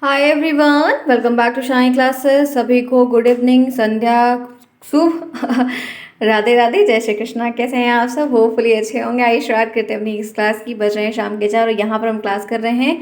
Hi everyone, welcome back to Shine classes. सभी को good evening, संध्या, शुभ राधे राधे, जय श्री कृष्णा। कैसे हैं आप सब? होपफुली अच्छे होंगे। आइए स्टार्ट करते हैं अपनी इस क्लास की। बज रहे हैं शाम के 4 और यहाँ पर हम क्लास कर रहे हैं।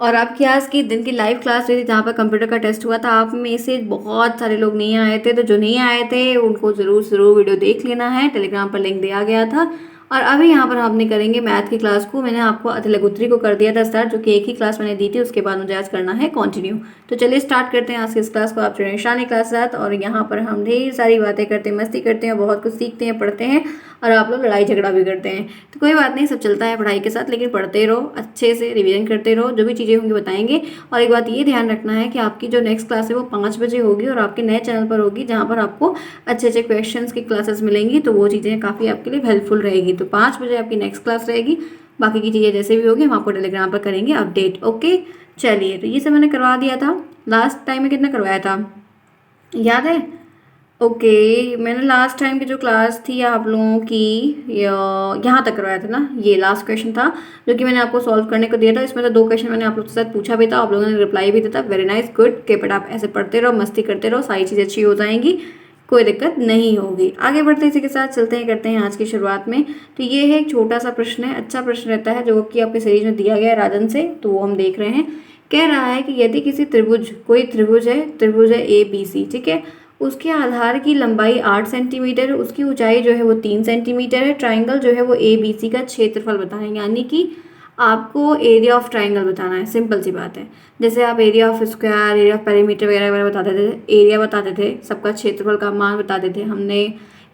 और आपकी आज की दिन की लाइव क्लास हुई थी जहाँ पर कंप्यूटर का टेस्ट हुआ था। आप में से बहुत सारे लोग नहीं आए थे, तो जो नहीं आए थे उनको ज़रूर ज़रूर वीडियो देख लेना है। टेलीग्राम पर लिंक दिया गया था। और अभी यहाँ पर हमने करेंगे मैथ की क्लास को। मैंने आपको अतिलघुत्री को कर दिया था स्टार्ट, जो कि एक ही क्लास मैंने दी थी। उसके बाद मुझे आज करना है कंटिन्यू। तो चलिए स्टार्ट करते हैं आज की इस क्लास को। आप जुड़े शानी क्लास साथ, और यहाँ पर हम ढेर सारी बातें करते हैं, मस्ती करते हैं, बहुत कुछ सीखते हैं, पढ़ते हैं। और आप लोग लड़ाई झगड़ा भी करते हैं, तो कोई बात नहीं, सब चलता है पढ़ाई के साथ। लेकिन पढ़ते रहो, अच्छे से रिवीजन करते रहो, जो भी चीज़ें होंगी बताएंगे। और एक बात ये ध्यान रखना है कि आपकी जो नेक्स्ट क्लास है वो 5 बजे होगी और आपके नए चैनल पर होगी, जहाँ पर आपको अच्छे अच्छे क्वेश्चंस की क्लासेस मिलेंगी। तो वो चीज़ें काफ़ी आपके लिए हेल्पफुल रहेगी। तो 5 बजे आपकी नेक्स्ट क्लास रहेगी। बाकी की चीज़ें जैसे भी होगी हम आपको टेलीग्राम पर करेंगे अपडेट। ओके, चलिए, तो ये सब मैंने करवा दिया था। लास्ट टाइम में कितना करवाया था, याद है? ओके, मैंने लास्ट टाइम की जो क्लास थी आप लोगों की यहाँ तक करवाया था ना। ये लास्ट क्वेश्चन था जो कि मैंने आपको सॉल्व करने को दिया था। इसमें तो 2 क्वेश्चन मैंने आप लोगों के साथ पूछा भी था, आप लोगों ने रिप्लाई भी दिया था। वेरी नाइस, गुड के। बट आप ऐसे पढ़ते रहो, मस्ती करते रहो, सारी चीज़ें अच्छी हो जाएंगी, कोई दिक्कत नहीं होगी। आगे बढ़ते इसी के साथ चलते हैं, करते हैं आज की शुरुआत में। तो ये है एक छोटा सा प्रश्न है, अच्छा प्रश्न रहता है, जो कि आपके सीरीज में दिया गया है राजन से, तो वो हम देख रहे हैं। कह रहा है कि यदि किसी त्रिभुज, कोई त्रिभुज है ABC, ठीक है। उसके आधार की लंबाई 8 सेंटीमीटर है, उसकी ऊंचाई जो है वो 3 सेंटीमीटर है। ट्राइंगल जो है वो ABC का क्षेत्रफल बताना है, यानी कि आपको एरिया ऑफ ट्राइंगल बताना है। सिंपल सी बात है। जैसे आप area of square, area of perimeter वगैरह वगैरह बताते थे, एरिया बताते थे, सबका क्षेत्रफल का मान बताते थे। हमने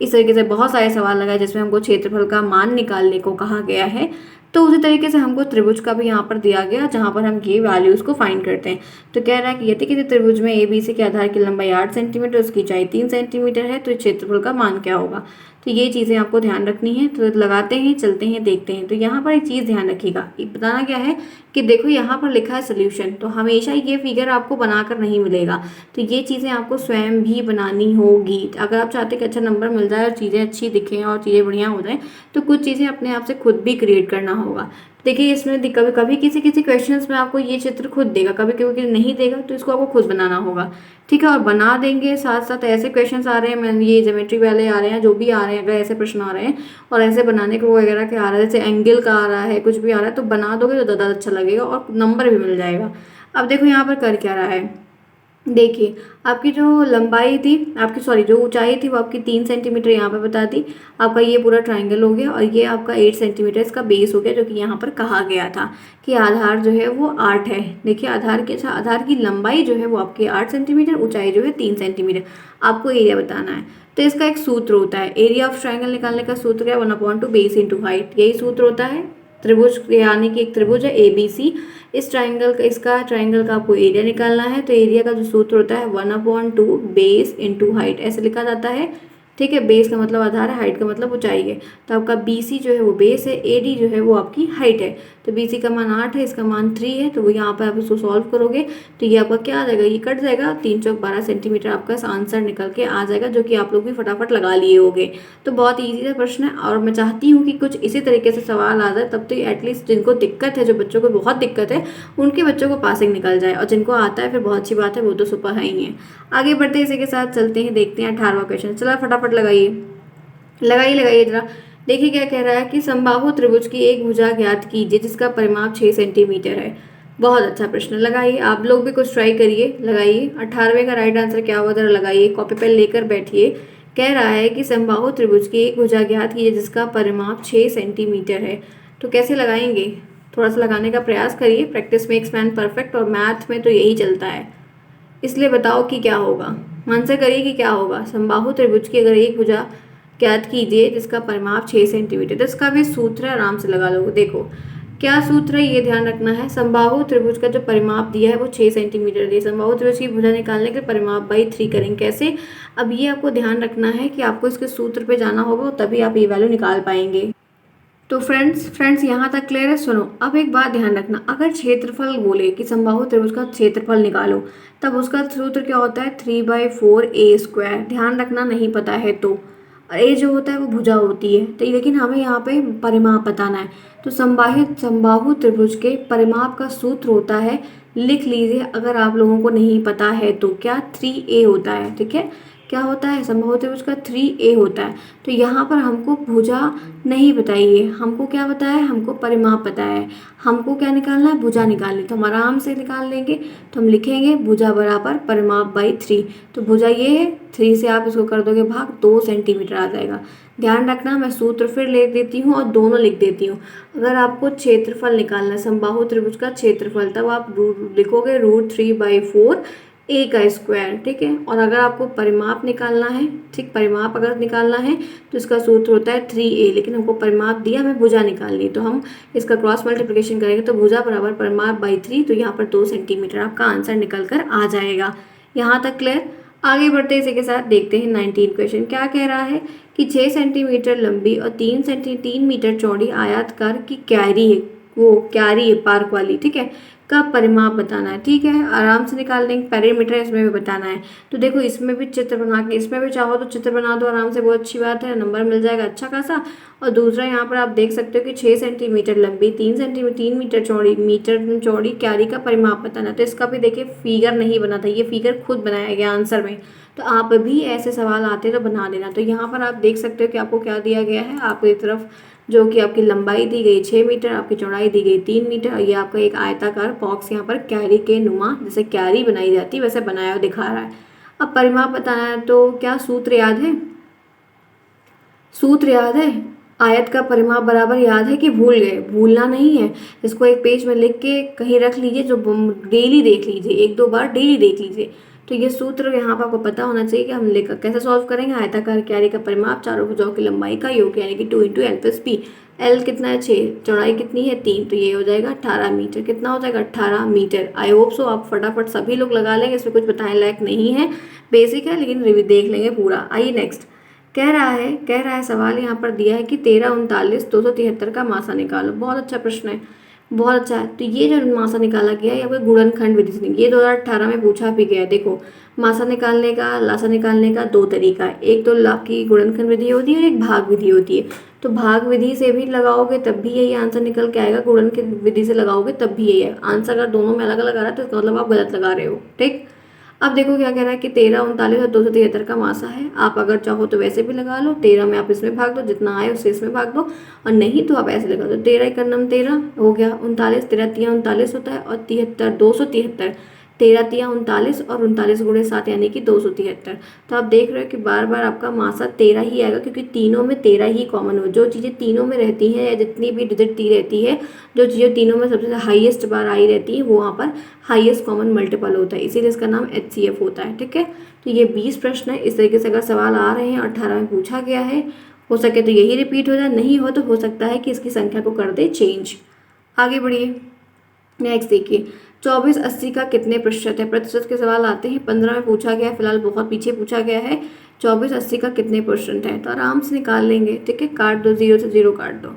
इस तरीके से बहुत सारे सवाल लगाए जिसमें हमको क्षेत्रफल का मान निकालने को कहा गया है। तो उसी तरीके से हमको त्रिभुज का भी यहाँ पर दिया गया, जहाँ पर हम ये वैल्यूज़ को फाइंड करते हैं। तो कह रहा है कि यदि किसी त्रिभुज में ABC के आधार की लंबाई 8 सेंटीमीटर, उसकी ऊंचाई 3 सेंटीमीटर है, तो क्षेत्रफल का मान क्या होगा। तो ये चीज़ें आपको ध्यान रखनी है। तो लगाते हैं, चलते हैं, देखते हैं। तो यहाँ पर एक चीज़ ध्यान रखिएगा, बताना क्या है कि देखो यहाँ पर लिखा है सोल्यूशन, तो हमेशा ये फिगर आपको बनाकर नहीं मिलेगा। तो ये चीज़ें आपको स्वयं भी बनानी होगी। अगर आप चाहते हैं कि अच्छा नंबर मिल जाए और चीज़ें अच्छी दिखें और चीज़ें बढ़िया हो जाएं, तो कुछ चीज़ें अपने आप से खुद भी क्रिएट करना होगा। देखिए, इसमें कभी कभी किसी किसी क्वेश्चंस में आपको ये चित्र खुद देगा, कभी कभी नहीं देगा, तो इसको आपको खुद बनाना होगा, ठीक है। और बना देंगे, साथ साथ ऐसे क्वेश्चंस आ रहे हैं, मैं ये ज्योमेट्री वाले आ रहे हैं, जो भी आ रहे हैं, अगर ऐसे प्रश्न आ रहे हैं और ऐसे बनाने को वगैरह के आ रहा है, जैसे एंगल का आ रहा है, कुछ भी आ रहा है, तो बना दोगे तो ज़्यादा अच्छा लगेगा और नंबर भी मिल जाएगा। अब देखो यहाँ पर कर क्या रहा है, देखिए, आपकी जो लंबाई थी, आपकी सॉरी जो ऊंचाई थी वो आपकी 3 सेंटीमीटर यहाँ पे बता दी। आपका ये पूरा ट्राइंगल हो गया और ये आपका 8 सेंटीमीटर इसका बेस हो गया, जो कि यहाँ पर कहा गया था कि आधार जो है वो 8 है। देखिए, आधार के, अच्छा, आधार की लंबाई जो है वो आपकी 8 सेंटीमीटर, ऊंचाई जो है 3 सेंटीमीटर। आपको एरिया बताना है। तो इसका एक सूत्र होता है, एरिया ऑफ ट्राइंगल निकालने का सूत्र क्या है, 1/2 बेस इंटू हाइट, यही सूत्र होता है। त्रिभुज, यानी कि एक त्रिभुज है ABC, इस ट्राइंगल का, इसका ट्राइंगल का आपको एरिया निकालना है। तो एरिया का जो सूत्र होता है 1/2 बेस इंटू हाइट, ऐसे लिखा जाता है, ठीक है। बेस का मतलब आधार है, हाइट का मतलब ऊंचाई है। तो आपका BC जो है वो बेस है, AD जो है वो आपकी हाइट है। तो BC का मान 8 है, इसका मान 3 है। तो वो यहाँ पर आप इसको सॉल्व करोगे तो ये आपका क्या आ जाएगा, ये कट जाएगा, 3 चौक 12 सेंटीमीटर आपका आंसर निकल के आ जाएगा, जो कि आप लोग भी फटाफट लगा लिए होगे। तो बहुत ईजी सा प्रश्न है और मैं चाहती हूँ कि कुछ इसी तरीके से सवाल आ जाए, तब तो एटलीस्ट जिनको दिक्कत है, जो बच्चों को बहुत दिक्कत है, उनके बच्चों को पासिंग निकल जाए, और जिनको आता है फिर बहुत अच्छी बात है, वो तो सुपर है ही है। आगे बढ़ते इसी के साथ चलते हैं, देखते हैं 18वां क्वेश्चन। चला फटाफट लगाइए, लगाइए लगाइए जरा। देखिए क्या कह रहा है कि समबाहु त्रिभुज की एक भुजा ज्ञात कीजिए जिसका परिमाप 6 सेंटीमीटर है। बहुत अच्छा प्रश्न, लगाइए। आप लोग भी कुछ ट्राई करिए, लगाइए। 18वें का राइट आंसर क्या होगा जरा लगाइए, कॉपी पेन लेकर बैठिए। कह रहा है कि समबाहु त्रिभुज की एक भुजा ज्ञात कीजिए जिसका परिमाप 6 सेंटीमीटर है। तो कैसे लगाएंगे, थोड़ा सा लगाने का प्रयास करिए। प्रैक्टिस मेक्स मैन परफेक्ट, और मैथ में तो यही चलता है। इसलिए बताओ कि क्या होगा, मन से करिए कि क्या होगा। समबाहु त्रिभुज की अगर एक भुजा ज्ञात कीजिए जिसका परिमाप 6 सेंटीमीटर, तो इसका भी सूत्र है, आराम से लगा लो। देखो क्या सूत्र है, ये ध्यान रखना है। समबाहु त्रिभुज का जो परिमाप दिया है वो 6 सेंटीमीटर दिया। समबाहु त्रिभुज की भुजा निकालने के परिमाप बाई 3 करेंगे कैसे। अब ये आपको ध्यान रखना है कि आपको इसके सूत्र पे जाना होगा, तभी आप ये वैल्यू निकाल पाएंगे। तो फ्रेंड्स यहाँ तक क्लियर है। सुनो, अब एक बात ध्यान रखना, अगर क्षेत्रफल बोले कि समबाहु त्रिभुज का क्षेत्रफल निकालो, तब उसका सूत्र क्या होता है, 3/4 A²। ध्यान रखना, नहीं पता है तो। और ए जो होता है वो भुजा होती है, तो लेकिन हमें यहाँ पे परिमाप बताना है। तो समबाहु त्रिभुज के परिमाप का सूत्र होता है लिख लीजिए अगर आप लोगों को नहीं पता है तो। क्या 3a होता है, ठीक है, क्या होता है, समबाहु त्रिभुज का 3a होता है। तो यहाँ पर हमको भुजा नहीं बताइए, हमको क्या बताया है, हमको परिमाप बताया है। हमको क्या निकालना है, भुजा निकालनी, तो हम आराम से निकाल लेंगे। तो हम लिखेंगे भुजा बराबर परिमाप बाई 3। तो भुजा ये है, 3 से आप इसको कर दोगे भाग, 2 सेंटीमीटर आ जाएगा। ध्यान रखना मैं सूत्र फिर ले देती हूँ और दोनों लिख देती हूँ। अगर आपको क्षेत्रफल निकालना है, समबाहु त्रिभुज का क्षेत्रफल, तब आप लिखोगे √3/4 a का स्क्वायर, ठीक है। और अगर आपको परिमाप निकालना है, ठीक, परिमाप अगर निकालना है तो इसका सूत्र होता है 3a, लेकिन हमको परिमाप दिया, हमें भुजा निकालनी, तो हम इसका क्रॉस मल्टीप्लिकेशन करेंगे तो भुजा बराबर परिमाप बाई 3, तो यहाँ पर 2 सेंटीमीटर आपका आंसर निकल कर आ जाएगा। यहाँ तक क्लियर। आगे बढ़ते हैं, इसी के साथ देखते हैं 19 क्वेश्चन क्या कह रहा है कि 6 सेंटीमीटर लंबी और 3 मीटर चौड़ी आयताकार की क्यारी है, वो क्यारी है पार्क वाली, ठीक है, का परिमाप बताना है, ठीक है। आराम से निकाल लेंगे, पेरीमीटर इसमें भी बताना है। तो देखो इसमें भी चित्र बना के, इसमें भी चाहो तो चित्र बना दो आराम से, बहुत अच्छी बात है, नंबर मिल जाएगा अच्छा खासा। और दूसरा यहाँ पर आप देख सकते हो कि 6 सेंटीमीटर लंबी, 3 मीटर चौड़ी क्यारी का परिमाप बताना है। तो इसका भी देखिए फिगर नहीं बना था, ये फिगर खुद बनाया गया आंसर में। तो आप भी ऐसे सवाल आते तो बना लेना। तो यहाँ पर आप देख सकते हो कि आपको क्या दिया गया है, आपकी तरफ जो कि आपकी लंबाई दी गई 6 मीटर, आपकी चौड़ाई दी गई 3 मीटर, और ये आपका एक आयताकार बॉक्स यहाँ पर क्यारी के नुमा, जैसे क्यारी बनाई जाती है वैसे बनाया और दिखा रहा है। अब परिमाप बताना है, तो क्या सूत्र याद है, सूत्र याद है, आयत का परिमाप बराबर याद है कि भूल गए, भूलना नहीं है। इसको एक पेज में लिख के कहीं रख लीजिए, जो डेली देख लीजिए, 1-2 बार डेली देख लीजिए। तो ये सूत्र यहाँ पर आपको पता होना चाहिए कि हम लेकर कैसे सॉल्व करेंगे। आयताकार क्यारी का परिमाप चारों भुजाओं की लंबाई का योग, यानी कि 2 × L+P। एल कितना है 6, चौड़ाई कितनी है 3, तो ये हो जाएगा 18 मीटर। कितना हो जाएगा 18 मीटर। आई होप सो आप फटाफट सभी लोग लगा लेंगे, इसमें कुछ बताने लायक नहीं है, बेसिक है, लेकिन रिव्यू देख लेंगे पूरा। आइए नेक्स्ट। कह रहा है सवाल यहाँ पर दिया है कि 13, 39, 273 का मासा निकालो। बहुत अच्छा प्रश्न है, बहुत अच्छा है। तो ये जो मासा निकाला गया है, ये गुणनखंड विधि से, ये 2018 में पूछा भी गया है। देखो मासा निकालने का, लासा निकालने का 2 तरीका है, एक तो आपकी गुणनखंड विधि होती है और एक भाग विधि होती है। तो भाग विधि से भी लगाओगे तब भी यही आंसर निकल के आएगा, गुणन की विधि से लगाओगे तब भी यही है आंसर। अगर दोनों में अलग अलग आ रहा है तो इसका मतलब आप गलत लगा रहे हो, ठीक। अब देखो क्या कह रहा है कि 13, 39 और 273 का मासा है। आप अगर चाहो तो वैसे भी लगा लो, 13 में आप इसमें भाग दो, जितना आए उससे इसमें भाग दो, और नहीं तो आप ऐसे लगा दो, 13 का नम 13 हो गया, 39, 13 तिया 39 होता है, और 73 273, 13 तिया 39 और 39 × 7 यानी कि 273। तो आप देख रहे हो कि बार बार आपका मासा 13 ही आएगा, क्योंकि तीनों में 13 ही कॉमन हो। जो चीज़ें तीनों में रहती हैं, या जितनी भी डिजिट ती रहती है, जो चीज़ें तीनों में सबसे हाईएस्ट बार आई रहती है, वो वहाँ पर हाईएस्ट कॉमन मल्टीपल होता है, इसीलिए इसका नाम HCF होता है, ठीक है। तो ये 20 प्रश्न है। इस तरीके से अगर सवाल आ रहे हैं, 18 में पूछा गया है, हो सके तो यही रिपीट हो जाए, नहीं हो तो हो सकता है कि इसकी संख्या को कर दे चेंज। आगे बढ़िए, नेक्स्ट देखिए 24 80 का कितने प्रतिशत है। प्रतिशत के सवाल आते हैं, 15 में पूछा गया है, फिलहाल बहुत पीछे पूछा गया है। 24 80 का कितने परसेंट है, तो आराम से निकाल लेंगे, ठीक है। काट दो, 0 से 0 काट दो,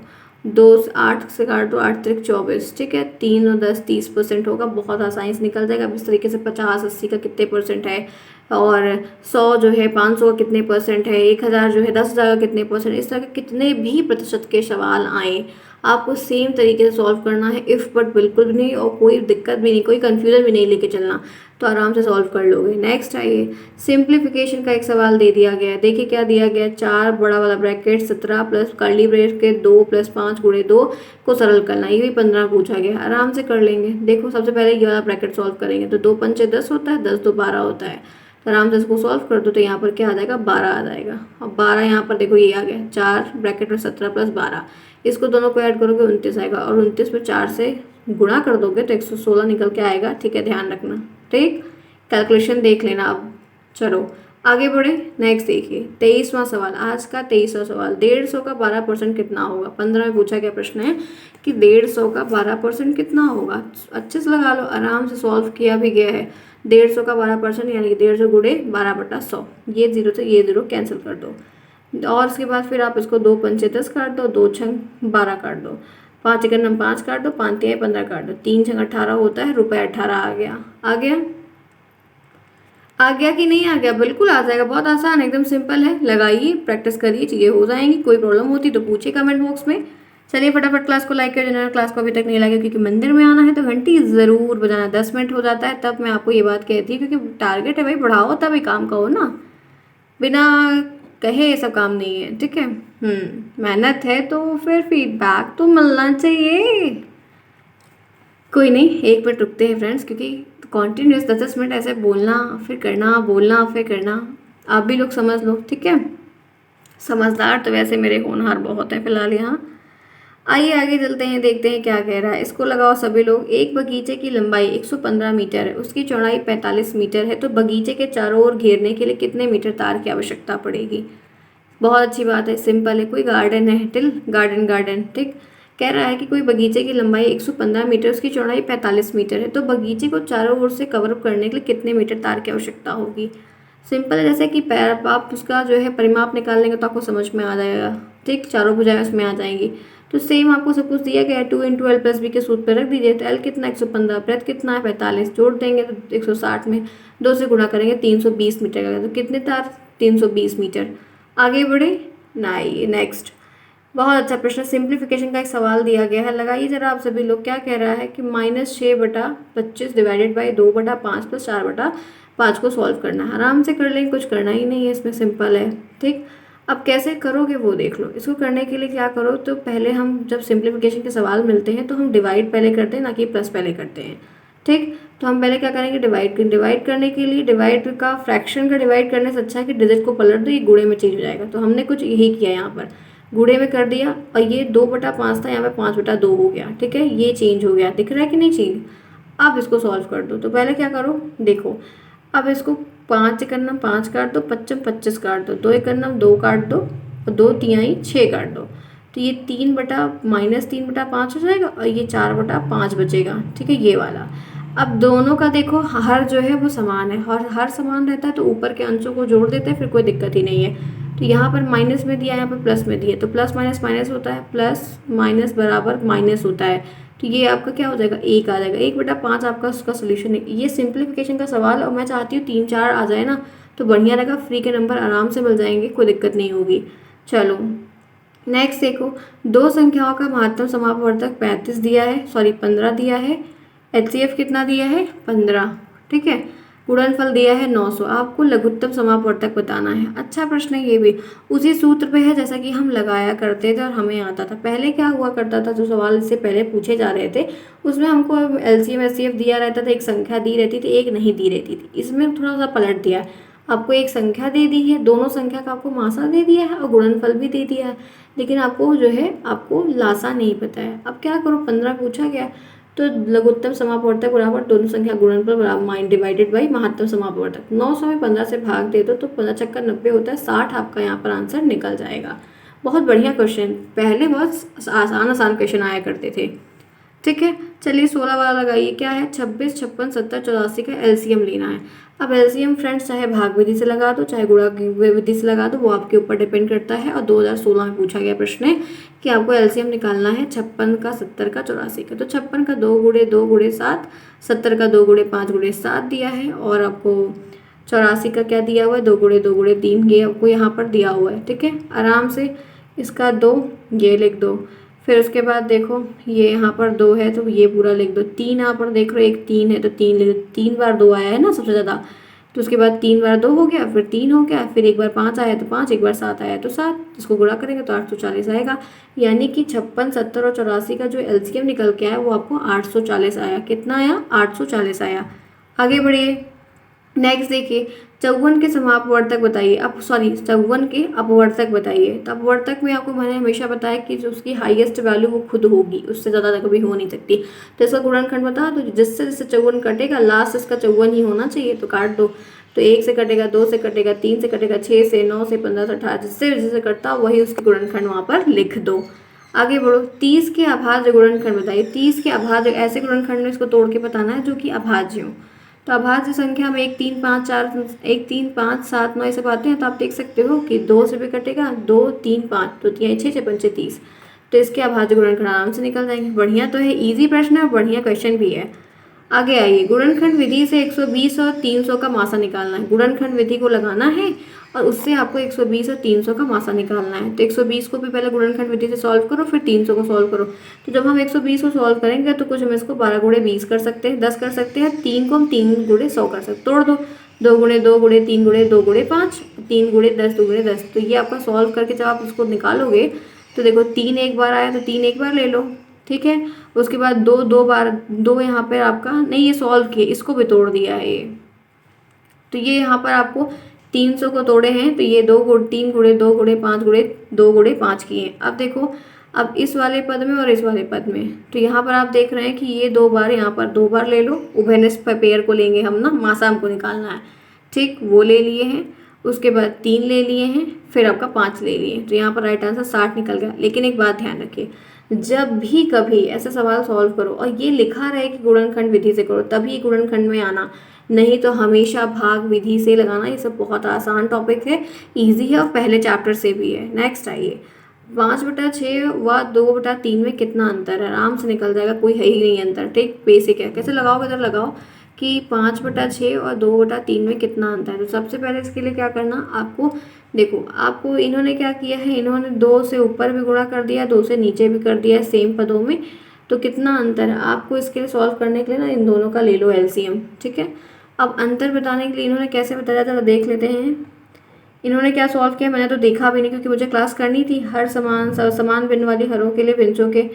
2 से 8 से काट दो, 8 त्रिक 24, ठीक है। 3 और 10 30% होगा, बहुत आसानी से निकल जाएगा। अब इस तरीके से 50 80 का कितने परसेंट है, और 100 जो है 500 का कितने परसेंट है, 1000 जो है 10,000 का कितने परसेंट, इस तरह के कितने भी प्रतिशत के सवाल आए आपको सेम तरीके से सॉल्व करना है। इफ़ बट बिल्कुल भी नहीं, और कोई दिक्कत भी नहीं, कोई कन्फ्यूजन भी नहीं लेके चलना, तो आराम से सॉल्व कर लोगे। नेक्स्ट आइए, सिंप्लीफिकेशन का एक सवाल दे दिया गया है। देखिए क्या दिया गया है, 4 बड़ा वाला ब्रैकेट 17 प्लस कर्ली ब्रेस के 2 + 5 × 2 को सरल करना, ये भी 15 पूछा गया है, आराम से कर लेंगे। देखो सबसे पहले ये वाला ब्रैकेट सॉल्व करेंगे, तो 2 पंचे 10 होता है, 10 2 12 होता है, तो आराम से इसको सॉल्व कर दो, तो यहाँ पर क्या आ जाएगा 12 आ जाएगा। और 12 यहाँ पर देखो ये आ गया, 4 ब्रैकेट में 17 + 12, इसको दोनों को ऐड करोगे 29 आएगा, और 29 में 4 से गुणा कर दोगे तो 116 निकल के आएगा, ठीक है, ध्यान रखना, ठीक। कैलकुलेशन देख लेना अब। चलो आगे बढ़े, नेक्स्ट देखिए 23वां सवाल, आज का 23वां सवाल। 150 का 12% कितना होगा। 15 में पूछा गया प्रश्न है कि 150 का 12% कितना होगा। अच्छे से लगा लो, आराम से सॉल्व किया भी गया है। 150 का 12% यानी कि 150 × 12/100, ये 0 से ये 0 कैंसिल कर दो, और उसके बाद फिर आप इसको 2 पंचे 10 काट दो, 2 छंग 12 काट दो, 5 × 9 5 काट दो, 5 × 15 काट दो, 3 छंग 18 होता है, रुपये 18 आ गया। आ गया, आ गया कि नहीं आ गया, बिल्कुल आ जाएगा, बहुत आसान एकदम सिंपल है। लगाइए, प्रैक्टिस करिए, चीज़ें हो जाएंगी। कोई प्रॉब्लम होती तो पूछिए कमेंट बॉक्स में, चलिए फटाफट क्लास को लाइक कर देना, क्लास को अभी तक नहीं लाइक, क्योंकि मंदिर में आना है तो घंटी ज़रूर बजाना। 10 मिनट हो जाता है तब मैं आपको ये बात कहती हूँ, क्योंकि टारगेट है भाई बढ़ाओ तभी काम कहो ना, बिना कहे ये सब काम नहीं है, ठीक है। मेहनत है तो फिर फीडबैक तो मिलना चाहिए। कोई नहीं, 1 मिनट रुकते हैं फ्रेंड्स, क्योंकि कॉन्टिन्यूस 10-10 मिनट ऐसे बोलना फिर करना, बोलना फिर करना, आप भी लोग समझ लो, ठीक है। समझदार तो वैसे मेरे होनहार बहुत हैं फिलहाल यहाँ। आइए आगे चलते हैं, देखते हैं क्या कह रहा है। इसको लगाओ सभी लोग। एक बगीचे की लंबाई 115 मीटर है, उसकी चौड़ाई 45 मीटर है, तो बगीचे के चारों ओर घेरने के लिए कितने मीटर तार की आवश्यकता पड़ेगी। बहुत अच्छी बात है, सिंपल है। कोई गार्डन है, टिल गार्डन गार्डन, ठीक। कह रहा है कि कोई बगीचे की लंबाई 115 मीटर, उसकी चौड़ाई 45 मीटर है, तो बगीचे को चारों ओर से कवर अप करने के लिए कितने मीटर तार की आवश्यकता होगी। सिंपल है, जैसे कि पैर आप उसका जो है परिमाप निकाल लेंगे तो आपको समझ में आ जाएगा, ठीक। चारों भुजाएं उसमें आ जाएंगी। तो सेम आपको सब कुछ दिया गया है, 2 × L + B के सूत्र पर रख दीजिए। तो L कितना 115, ब्रेथ कितना है 45, जोड़ देंगे तो 160 में 2 से गुणा करेंगे 320 मीटर का। तो कितने तार, 320 मीटर। आगे बढ़े, नहीं नेक्स्ट। बहुत अच्छा प्रश्न, सिंप्लीफिकेशन का एक सवाल दिया गया है, लगाइए जरा आप सभी लोग। क्या कह रहा है कि -6/25 डिवाइडेड बाई 2/5 + 4/5 को सॉल्व करना है। आराम से कर लेंगे, कुछ करना ही नहीं है इसमें, सिंपल है, ठीक। अब कैसे करोगे वो देख लो। इसको करने के लिए क्या करो, तो पहले हम जब सिंप्लीफिकेशन के सवाल मिलते हैं तो हम डिवाइड पहले करते हैं, ना कि प्लस पहले करते हैं, ठीक। तो हम पहले क्या करेंगे, डिवाइड करने के लिए, डिवाइड का फ्रैक्शन का डिवाइड करने से अच्छा है कि डिजिट को पलट दो, ये गुणे में चेंज हो जाएगा। तो हमने कुछ यही किया, यहाँ पर गुणे में कर दिया, और ये 2/5 था, यहाँ पे 5/2 हो गया, ठीक है। ये चेंज हो गया, दिख रहा है कि नहीं चेंज। अब इसको सॉल्व कर दो। तो पहले क्या करो, देखो अब इसको 5 एकम 5 काट दो, 5 25 काट दो, 2 एकम 2 काट दो, और 2 तिहाई 6 काट दो। तो ये 3/-3/5 हो जाएगा, और ये 4/5 बचेगा, ठीक है, ये वाला। अब दोनों का देखो, हर जो है वो समान है, और हर समान रहता है तो ऊपर के अंशों को जोड़ देते हैं, फिर कोई दिक्कत ही नहीं है। तो यहाँ पर माइनस में दिया, यहाँ पर प्लस में दिया, तो प्लस माइनस माइनस होता है, प्लस माइनस बराबर माइनस होता है। तो ये आपका क्या हो जाएगा, 1 आ जाएगा। 1/5 आपका उसका सोल्यूशन है। ये सिंप्लीफिकेशन का सवाल, और मैं चाहती हूँ 3-4 आ जाए ना तो बढ़िया रहेगा, फ्री के नंबर आराम से मिल जाएंगे, कोई दिक्कत नहीं होगी। चलो नेक्स्ट देखो, दो संख्याओं का महत्तम समापवर्तक 35 दिया है, सॉरी 15 दिया है। HCF कितना दिया है, 15, ठीक है। गुणनफल दिया है 900, आपको लघुत्तम समापवर्तक बताना है। अच्छा प्रश्न है ये भी, उसी सूत्र पे है जैसा कि हम लगाया करते थे और हमें आता था। पहले क्या हुआ करता था, जो सवाल इससे पहले पूछे जा रहे थे उसमें हमको LCM HCF दिया रहता था, एक संख्या दी रहती थी, एक नहीं दी रहती थी। इसमें थोड़ा सा पलट दिया है, आपको एक संख्या दे दी है, दोनों संख्या का आपको मासा दे दिया है और गुणनफल भी दे दिया है, लेकिन आपको जो है आपको लासा नहीं पता है। अब क्या करो, 15 पूछा गया, तो लघुत्तम समापवर्तक बराबर दोनों संख्या गुणनफल बराबर डिवाइडेड बाई महत्तम समापवर्तक। 900 में 15 से भाग दे दो तो 15×4 90 होता है, 60 आपका यहाँ पर आंसर निकल जाएगा। बहुत बढ़िया क्वेश्चन, पहले बहुत आसान क्वेश्चन आया करते थे, ठीक है। चलिए 16 वाला लगाइए। क्या है, 26, 56, 70, 84 का LCM लेना है। अब LCM फ्रेंड्स चाहे भाग विधि से लगा दो, चाहे गुणा विधि से लगा दो, वो आपके ऊपर डिपेंड करता है। और 2016 में पूछा गया प्रश्न है कि आपको LCM निकालना है 56 का, 70 का, 84 का। तो 56 का 2 × 2 × 7, 70 का 2 × 5 × 7 दिया है, और आपको 84 का क्या दिया हुआ है, 2 × 2 × 3, ये आपको यहाँ पर दिया हुआ है, ठीक है। आराम से इसका 2 ये लिख दो, फिर उसके बाद देखो ये यहाँ पर 2 है तो ये पूरा लिख दो। 3 यहाँ पर देख रहे हो, एक 3 है तो 3 लिख दो, 3 बार 2 आया है ना सबसे ज़्यादा, तो उसके बाद 3 बार 2 हो गया, फिर 3 हो गया, फिर एक बार 5 आया तो 5, एक बार 7 आया तो 7, इसको गुणा करेंगे तो 840 आएगा। यानी कि 56, 70 और 84 का जो LCM निकल के आया वो आपको 840 आया। कितना आया, 840 आया। आगे बढ़िए, नेक्स्ट देखिए, 54 के समापवर्तक बताइए। अब सॉरी 54 के अपवर्तक बताइए। तो अपवर्तक में आपको मैंने हमेशा बताया कि जो उसकी हाईएस्ट वैल्यू वो खुद होगी, उससे ज़्यादा कभी हो नहीं सकती। तो इसका गुणनखंड बता, तो जिससे जिससे 54 कटेगा लास्ट इसका 54 ही होना चाहिए, तो काट दो। तो 1 से कटेगा, 2 से कटेगा, 3 से कटेगा, 6 से, 9 से, 15 से, 18, जिससे जिससे कटता वही उसकी गुणनखंड वहाँ पर लिख दो। आगे बढ़ो, 30 के अभाज्य गुणनखंड बताइए। 30 के अभाज्य, ऐसे गुणनखंड में इसको तोड़ के बताना है जो कि अभाज्य हो। तो अभाज्य संख्या में 1 3 5 4 1 3 5 7 9 ऐसे आते हैं, तो आप देख सकते हो कि 2 से भी कटेगा, 2 3 5, तो 6 6 5 30, तो इसके अभाज्य गुणनखंड आराम से निकल जाएंगे। बढ़िया तो है, इजी प्रश्न है, बढ़िया क्वेश्चन भी है। आगे आइए, गुणनखंड विधि से 120 और 300 का मासा निकालना है। गुणनखंड विधि को लगाना है और उससे आपको 120 और 300 का मासा निकालना है। तो 120 को भी पहले गुणनखंड विधि से सॉल्व करो, फिर 300 को सॉल्व करो। तो जब हम 120 को सॉल्व करेंगे तो कुछ हम इसको 12 गुणे 20 कर सकते हैं, 10 कर सकते हैं। 3 को हम 3 गुणे 100 कर सकते हैं। तोड़ दो, 2 गुणे 2 गुणे 3 गुणे 2 गुणे 5, 3 गुणे 10 2 गुणे 10। तो ये आपका सॉल्व करके जब आप इसको निकालोगे तो देखो 3 एक बार आया तो 3 एक बार ले लो, ठीक है। उसके बाद 2 2 बार, 2 यहाँ पर आपका नहीं, ये सॉल्व किए, इसको भी तोड़ दिया है ये। तो ये यहाँ पर आपको 300 को तोड़े हैं तो ये 3 गुणे 2 गुणे 5 गुणे 2 गुणे 5 किए हैं। अब देखो, अब इस वाले पद में और इस वाले पद में, तो यहाँ पर आप देख रहे हैं कि ये 2 बार, यहाँ पर 2 बार ले लो। उभयनिष्ठ पेयर को लेंगे हम ना, मासा हमको निकालना है, ठीक, वो ले लिए हैं। उसके बाद 3 ले लिए हैं, फिर आपका 5 ले लिए, तो यहाँ पर राइट आंसर 60 निकल गया। लेकिन एक बात ध्यान रखिए, जब भी कभी ऐसा सवाल सॉल्व करो और ये लिखा रहे कि गुणनखंड विधि से करो, तभी गुणनखंड में आना, नहीं तो हमेशा भाग विधि से लगाना। ये सब बहुत आसान टॉपिक है, इजी है और पहले चैप्टर से भी है। नेक्स्ट आइए, 5/6 व 2/3 में कितना अंतर है? आराम से निकल जाएगा, कोई है ही नहीं अंतर, ठीक, बेसिक है। कैसे लगाओगे? इधर लगाओ कि 5/6 और 2/3 में कितना अंतर है। तो सबसे पहले इसके लिए क्या करना आपको, देखो आपको इन्होंने क्या किया है, इन्होंने 2 से ऊपर भी गुणा कर दिया, 2 से नीचे भी कर दिया सेम पदों में। तो कितना अंतर है आपको इसके लिए सॉल्व करने के लिए ना, इन दोनों का ले लो एलसीएम, ठीक है। अब अंतर बताने के लिए इन्होंने कैसे बताया था देख लेते हैं। इन्होंने क्या सॉल्व किया, मैंने तो देखा भी नहीं क्योंकि मुझे क्लास करनी थी। हर समान भिन्न वाली हरों के लिए भिन्नों के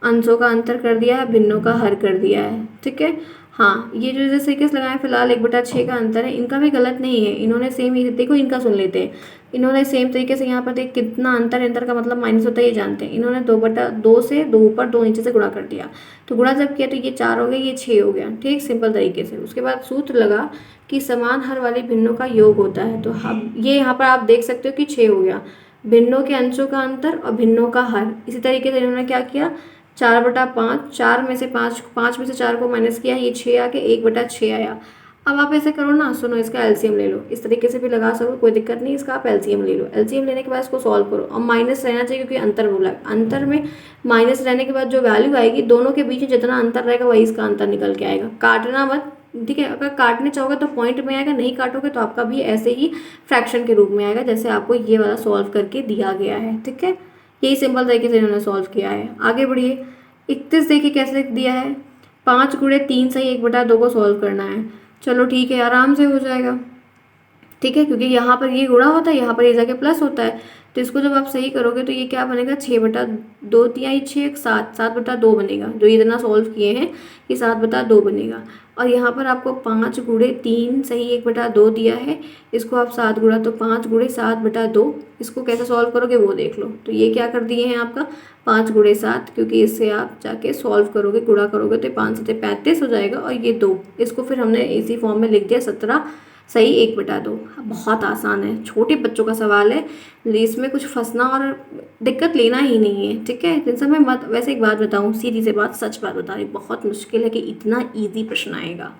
अंशों का अंतर कर दिया है, भिन्नों का हर कर दिया है, ठीक है। हाँ, ये जो जैसे किस लगाए फिलहाल 1/6 का अंतर है, इनका भी गलत नहीं है। इन्होंने सेम ही, देखो इनका सुन लेते हैं। इन्होंने सेम तरीके से यहाँ पर देख कितना अंतर, अंतर का मतलब माइनस होता है, ये जानते हैं। इन्होंने 2/2 से 2 ऊपर 2 नीचे से गुणा कर दिया, तो गुणा जब किया तो ये 4 हो गया, ये 6 हो गया, ठीक, सिंपल तरीके से। उसके बाद सूत्र लगा कि समान हर वाली भिन्नों का योग होता है। तो हम ये यहाँ पर आप देख सकते हो कि 6 हो गया, भिन्नों के अंशों का अंतर और भिन्नों का हर। इसी तरीके से इन्होंने क्या किया, 4/5, 4 में से 5 में से 4 को माइनस किया, ये 6 आ के 1/6 आया। अब आप ऐसे करो ना, सुनो, इसका एलसीएम ले लो, इस तरीके से भी लगा सको, कोई दिक्कत नहीं। इसका आप एलसीएम ले लो, एलसीएम लेने के बाद इसको सॉल्व करो। और माइनस रहना चाहिए क्योंकि अंतर बोला, अंतर में माइनस रहने के बाद जो वैल्यू आएगी, दोनों के बीच में जितना अंतर रहेगा वही इसका अंतर निकल के आएगा। काटना मत, ठीक है। अगर काटने चाहोगे तो पॉइंट में आएगा, नहीं काटोगे तो आपका भी ऐसे ही फ्रैक्शन के रूप में आएगा, जैसे आपको ये वाला सॉल्व करके दिया गया है, ठीक है। यही सिंपल तरीके से इन्होंने सॉल्व किया है। आगे बढ़िए, 31 देखिए कैसे दिया है, 5 गुणे 3 सही 1/2 को सॉल्व करना है। चलो ठीक है, आराम से हो जाएगा, ठीक है, क्योंकि यहाँ पर ये गुणा होता है, यहाँ पर ये जाके प्लस होता है। तो इसको जब आप सही करोगे तो ये क्या बनेगा, 6/2, 3 6 7, 7/2 बनेगा। जो इतना सॉल्व किए हैं ये 7/2 बनेगा। और यहाँ पर आपको 5 गुणे 3 सही 1/2 दिया है, इसको आप 7 गुणा, तो 5 गुणे 7/2, इसको कैसे सॉल्व करोगे वो देख लो। तो ये क्या कर दिए हैं आपका 5 गुणे 7, क्योंकि इससे आप जाके सॉल्व करोगे, गुणा करोगे तो 5 से 35 हो जाएगा। और ये 2, इसको फिर हमने इसी फॉर्म में लिख दिया, 17 सही 1/2। बहुत आसान है, छोटे बच्चों का सवाल है, इसमें कुछ फंसना और दिक्कत लेना ही नहीं है, ठीक है। इन समय मत, वैसे एक बात बताऊँ, सीधी सी बात, सच बात बता रही, बहुत मुश्किल है कि इतना इजी प्रश्न आएगा,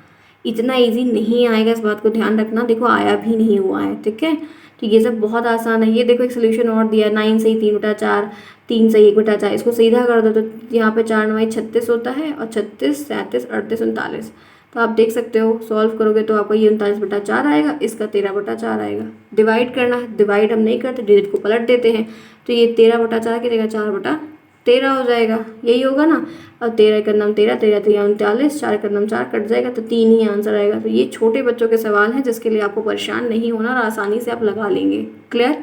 इतना इजी नहीं आएगा, इस बात को ध्यान रखना। देखो आया भी नहीं हुआ है, ठीक है। तो ये सब बहुत आसान है। ये देखो एक सोल्यूशन और दिया, 9 सही 3/4, 3 सही 1/4, इसको सीधा कर दो तो यहाँ पे 4 9 36 होता है, और 36 37 38 39। तो आप देख सकते हो, सॉल्व करोगे तो आपको ये 39/4 आएगा, इसका 13/4 आएगा। डिवाइड करना है, डिवाइड हम नहीं करते, डिजिट को पलट देते हैं, तो ये 13/4 की जगह 4/13 हो जाएगा, यही होगा ना। और 13 का नाम 13, 13 39, 4 का नाम 4 कट जाएगा, तो 3 ही आंसर आएगा। तो ये छोटे बच्चों के सवाल हैं जिसके लिए आपको परेशान नहीं होना और आसानी से आप लगा लेंगे। क्लियर?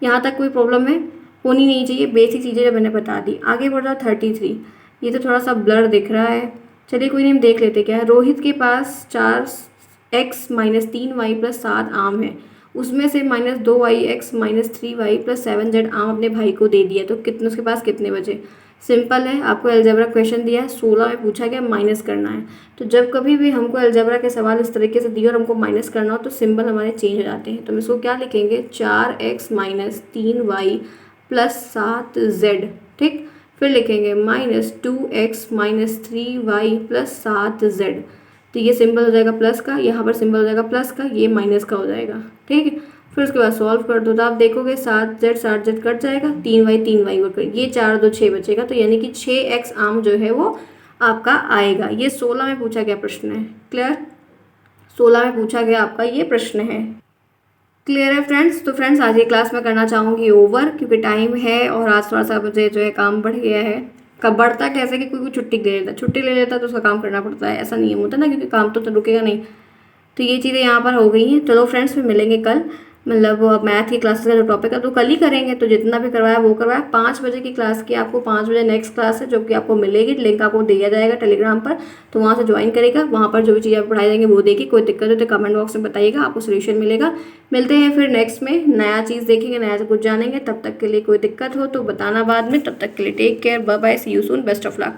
यहाँ तक कोई प्रॉब्लम है? होनी नहीं चाहिए, बेसिक चीज़ें जो मैंने बता दी। आगे बढ़ रहा 33, ये तो थोड़ा सा ब्लर दिख रहा है, चलिए कोई नहीं, हम देख लेते क्या है। रोहित के पास 4x - 3y + 7 आम है, उसमें से -2yx - 3y + 7z आम अपने भाई को दे दिया, तो कितने, उसके पास कितने बचे? सिंपल है, आपको अलजेब्रा क्वेश्चन दिया है, 16 में पूछा गया माइनस करना है। तो जब कभी भी हमको अलजेब्रा के सवाल इस तरीके से दिए और हमको माइनस करना हो तो सिंबल हमारे चेंज हो जाते हैं। तो हम इसको क्या लिखेंगे, 4x - 3y + 7z, ठीक। फिर लिखेंगे -2x - 3y + 7z, तो ये सिंबल हो जाएगा प्लस का, यहाँ पर सिंबल हो जाएगा प्लस का, ये माइनस का हो जाएगा, ठीक है। फिर उसके बाद सॉल्व कर दो तो आप देखोगे 7z कट जाएगा, 3y 3y वो कर, ये 4 2 6 बचेगा, तो यानी कि 6x आम जो है वो आपका आएगा। ये 16 में पूछा गया प्रश्न है। क्लियर? 16 में पूछा गया आपका ये प्रश्न है। क्लियर है फ्रेंड्स? तो फ्रेंड्स आज ये क्लास मैं करना चाहूँगी ओवर, क्योंकि टाइम है और आज थोड़ा सा मुझे जो है काम बढ़ गया है। कब बढ़ता कैसे कि कोई छुट्टी ले लेता, छुट्टी ले लेता तो उसका काम करना पड़ता है, ऐसा नियम होता है ना, क्योंकि काम तो रुकेगा नहीं। तो ये चीज़ें यहाँ पर हो गई हैं। चलो फ्रेंड्स फिर मिलेंगे कल, मतलब अब मैथ की क्लासेस का जो टॉपिक है तो कल ही करेंगे, तो जितना भी करवाया वो करवाया। 5 बजे की क्लास की आपको 5 बजे नेक्स्ट क्लास है जो कि आपको मिलेगी, लिंक आपको दिया जाएगा टेलीग्राम पर, तो वहाँ से ज्वाइन करेगा। वहाँ पर जो भी चीज़ें पढ़ाई जाएंगी वो देखिए, कोई दिक्कत हो तो कमेंट बॉक्स में बताइएगा, आपको सोल्यूशन मिलेगा। मिलते हैं फिर नेक्स्ट में, नया चीज़ देखेंगे, नया कुछ जानेंगे। तब तक के लिए कोई दिक्कत हो तो बताना बाद में। तब तक के लिए take care, bye bye, see you soon, best of luck.